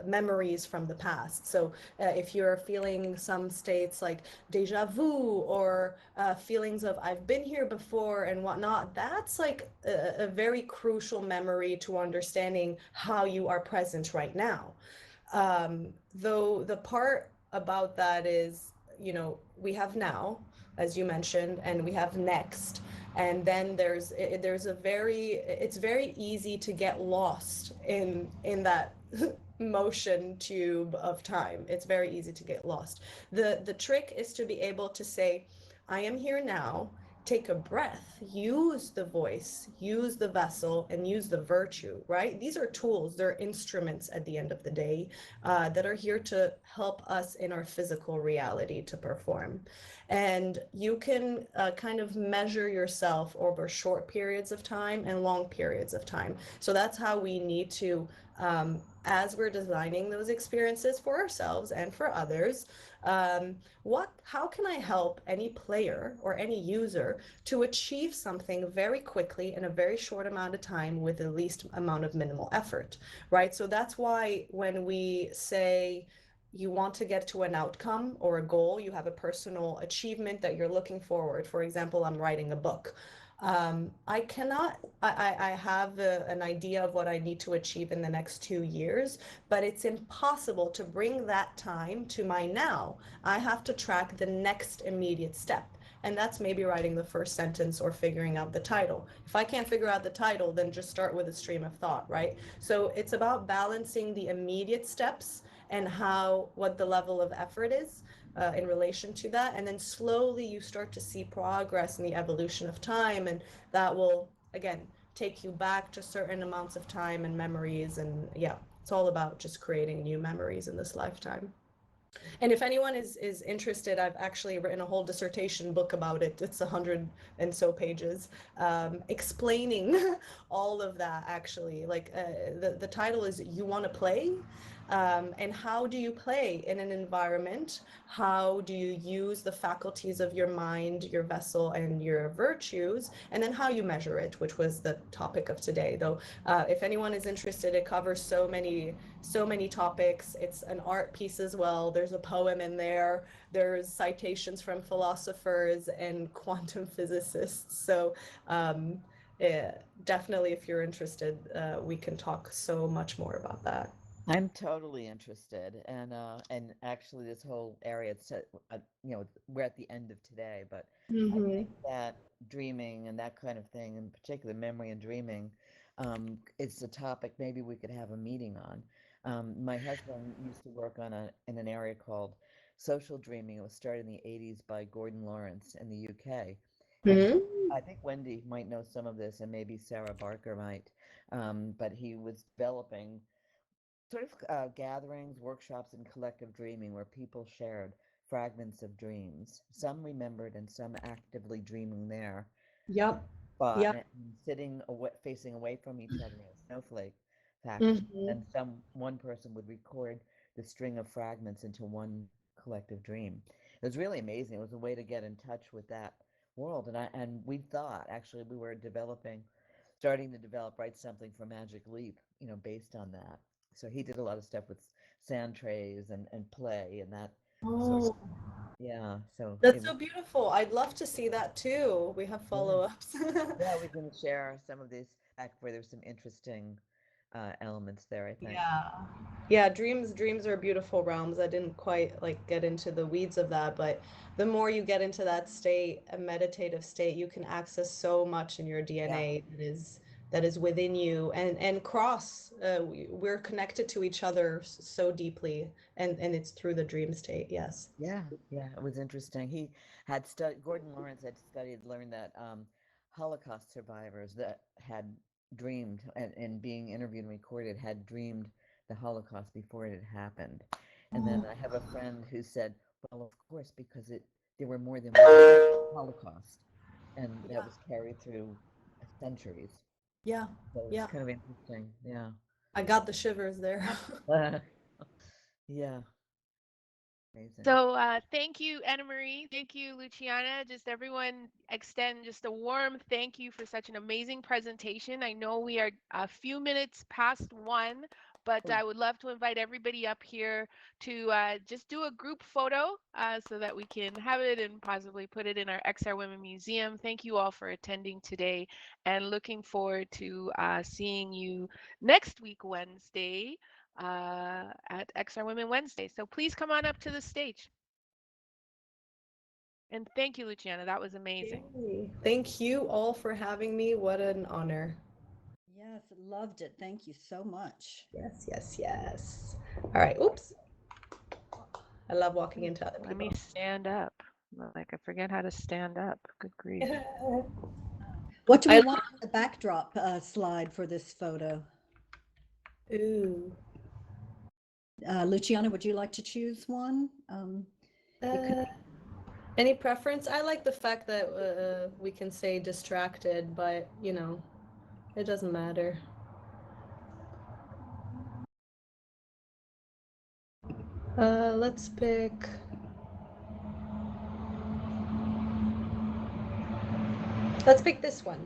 [SPEAKER 4] memories from the past. So if you're feeling some states like deja vu, or feelings of I've been here before and whatnot, that's like a very crucial memory to understanding how you are present right now. Though the part about that is, we have now, as you mentioned, and we have next, and then it's very easy to get lost in that motion tube of time. It's very easy to get lost. The trick is to be able to say, I am here now, take a breath, use the voice, use the vessel, and use the virtue, right? These are tools, they're instruments at the end of the day, that are here to help us in our physical reality to perform. And you can kind of measure yourself over short periods of time and long periods of time. So that's how we need to, as we're designing those experiences for ourselves and for others, how can I help any player or any user to achieve something very quickly in a very short amount of time with the least amount of minimal effort, right? So that's why when we say you want to get to an outcome or a goal, you have a personal achievement that you're looking forward. For example, I'm writing a book. I cannot, I have an idea of what I need to achieve in the next 2 years, but it's impossible to bring that time to my now. I have to track the next immediate step. And that's maybe writing the first sentence or figuring out the title. If I can't figure out the title, then just start with a stream of thought, right? So it's about balancing the immediate steps and what the level of effort is in relation to that. And then slowly you start to see progress in the evolution of time. And that will, again, take you back to certain amounts of time and memories. And yeah, it's all about just creating new memories in this lifetime. And if anyone is interested, I've actually written a whole dissertation book about it. It's 100 and so pages, explaining all of that. Actually, like the title is "You Want to Play." And how do you play in an environment? How do you use the faculties of your mind, your vessel, and your virtues? And then how you measure it, which was the topic of today. Though, if anyone is interested, it covers so many topics. It's an art piece as well. There's a poem in there. There's citations from philosophers and quantum physicists. So yeah, definitely, if you're interested, we can talk so much more about that.
[SPEAKER 6] I'm totally interested, and actually, this whole area, we're at the end of today, but I
[SPEAKER 4] Mm-hmm.
[SPEAKER 6] think that dreaming and that kind of thing, in particular, memory and dreaming, it's a topic maybe we could have a meeting on. My husband used to work in an area called social dreaming. It was started in the '80s by Gordon Lawrence in the UK, and
[SPEAKER 4] Mm-hmm.
[SPEAKER 6] I think Wendy might know some of this, and maybe Sarah Barker might. But he was developing sort of gatherings, workshops, and collective dreaming where people shared fragments of dreams, some remembered and some actively dreaming there,
[SPEAKER 4] Yep.
[SPEAKER 6] but
[SPEAKER 4] Yep.
[SPEAKER 6] and sitting away, facing away from each other in a snowflake fashion.
[SPEAKER 4] Mm-hmm.
[SPEAKER 6] And one person would record the string of fragments into one collective dream. It was really amazing. It was a way to get in touch with that world. And we thought actually we were starting to develop, write something for Magic Leap, based on that. So he did a lot of stuff with sand trays and play and that sort of,
[SPEAKER 4] Oh,
[SPEAKER 6] yeah. So it
[SPEAKER 4] that's
[SPEAKER 6] was,
[SPEAKER 4] so beautiful. I'd love to see that too. We have
[SPEAKER 6] yeah,
[SPEAKER 4] follow-ups.
[SPEAKER 6] yeah, we can share some of these back where there's some interesting elements there, I think.
[SPEAKER 4] Yeah. Yeah, dreams are beautiful realms. I didn't quite like get into the weeds of that, but the more you get into that state, a meditative state, you can access so much in your
[SPEAKER 6] Yeah.
[SPEAKER 4] DNA that is within you and cross we're connected to each other so deeply and it's through the dream state. Yes.
[SPEAKER 6] Yeah, yeah, it was interesting. Gordon Lawrence had learned that Holocaust survivors that had dreamed and being interviewed and recorded had dreamed the Holocaust before it had happened. And then
[SPEAKER 4] Oh,
[SPEAKER 6] I have a friend who said, well, of course, because there were more than one Holocaust, and that
[SPEAKER 4] yeah.
[SPEAKER 6] was carried through centuries.
[SPEAKER 4] Yeah.
[SPEAKER 6] So it's
[SPEAKER 4] Yeah.
[SPEAKER 6] kind of interesting. Yeah.
[SPEAKER 4] I got the shivers there.
[SPEAKER 6] Yeah, amazing.
[SPEAKER 1] So thank you, Anna Marie. Thank you, Luciana. Just everyone extend just a warm thank you for such an amazing presentation. I know we are a few minutes past 1, but I would love to invite everybody up here to just do a group photo so that we can have it and possibly put it in our XR Women Museum. Thank you all for attending today and looking forward to seeing you next week, Wednesday at XR Women Wednesday. So please come on up to the stage. And thank you, Luciana. That was amazing.
[SPEAKER 4] Yay. Thank you all for having me. What an honor.
[SPEAKER 5] Yes, loved it. Thank you so much.
[SPEAKER 4] Yes, yes, yes. All right. Oops. I love walking
[SPEAKER 1] Hmm,
[SPEAKER 4] into other
[SPEAKER 1] Let me
[SPEAKER 4] people.
[SPEAKER 1] stand up. Like I forget how to stand up. Good grief.
[SPEAKER 5] What do we
[SPEAKER 4] I
[SPEAKER 5] want on the backdrop slide for this photo?
[SPEAKER 4] Ooh.
[SPEAKER 5] Luciana, would you like to choose one? It could
[SPEAKER 4] Uh, any preference? I like the fact that we can say distracted, but you know, it doesn't matter. Let's pick. Let's pick this one.